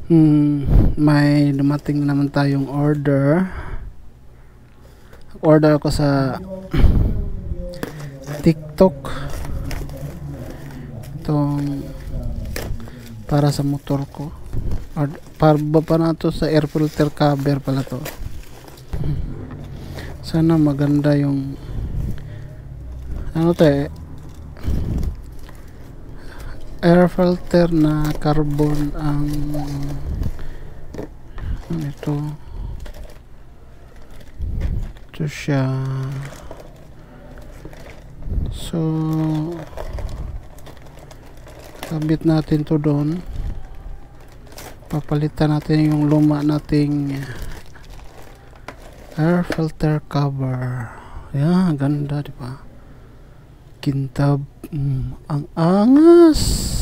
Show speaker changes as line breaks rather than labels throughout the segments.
May dumating naman tayong order. Order ko sa TikTok. Itong para sa motor ko. Para pa na to sa air filter cover pala to. Sana maganda yung ano to air filter na carbon ang ito siya. So kabit natin to doon, papalitan natin yung luma nating air filter cover. Yan, ganda diba, kintab, ang angas.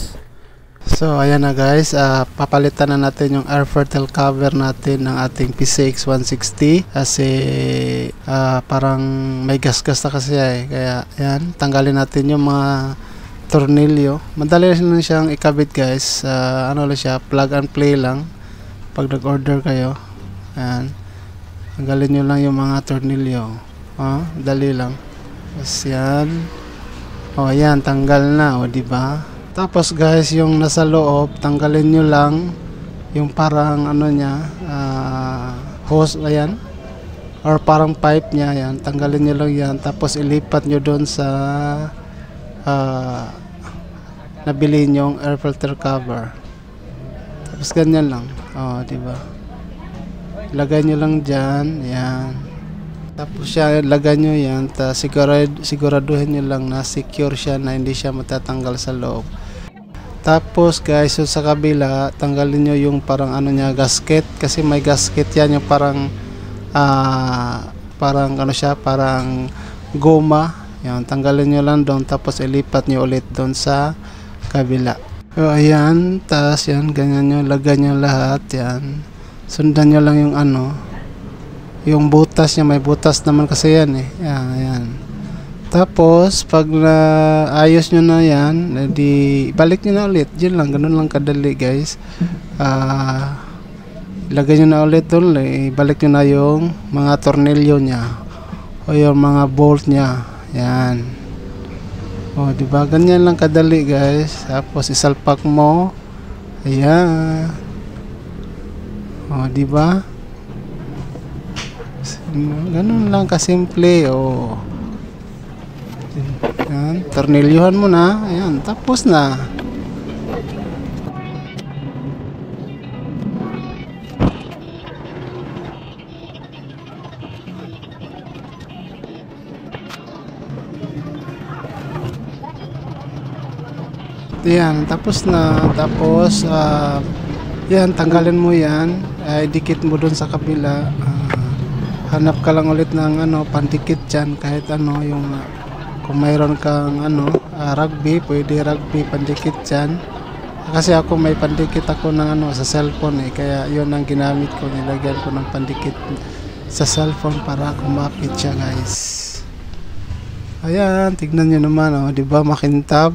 So ayan na guys, papalitan na natin yung air filter cover natin ng ating PCX 160 kasi parang may gas-gas na kasi kaya yan, tanggalin natin yung mga tornilyo. Madali lang siyang ikabit guys, ano lang siya, plug and play lang pag nag-order kayo. Ayan, tanggalin nyo lang yung mga tornilyo, dali lang. Tapos yan, yan, tanggal na, diba? Tapos guys, yung nasa loob, tanggalin nyo lang yung parang ano niya, hose, ayan, or parang pipe niya, yan, tanggalin nyo lang yan. Tapos ilipat nyo doon sa nabili nyong air filter cover. Tapos ganyan lang, diba? Ilagay nyo lang dyan, yan. Tapos siya, lagay nyo yan, siguraduhin nyo lang na secure siya, na hindi siya matatanggal sa loob. Tapos guys, so sa kabila, tanggalin nyo yung parang ano niya, gasket, kasi may gasket yan, yung parang parang ano siya, parang goma. Yan, tanggalin nyo lang doon, tapos ilipat nyo ulit doon sa kabila. So ayan, tapos yan, ganyan nyo, lagay nyo lahat, yan. Sundan nyo lang yung ano, yung butas niya, may butas naman kasi yan yan. Tapos pag ayos nyo na yan, edi balik nyo na ulit, yun lang, ganun lang kadali guys. Ilagay nyo na ulit doon, balik nyo na yung mga tornilyo nya o yung mga bolt nya, yan. Diba, ganyan lang kadali guys. Tapos isalpak mo, ayan, diba, ganun lang kasimple. Yan, tornilyohan mo na, ayan, tapos na. Yan, tapos na. Tapos yan, tanggalin mo yan, dikit mo dun sa kabila. Hanap ka lang ulit ng ano, pandikit dyan, kahit ano, yung kung mayroon kang ano, rugby, pwede rugby, pandikit dyan. Kasi ako may pandikit ako ng ano sa cellphone kaya yun ang ginamit ko, nilagyan ko ng pandikit sa cellphone para kumapit siya guys. Ayan, tignan nyo naman, diba, makintab.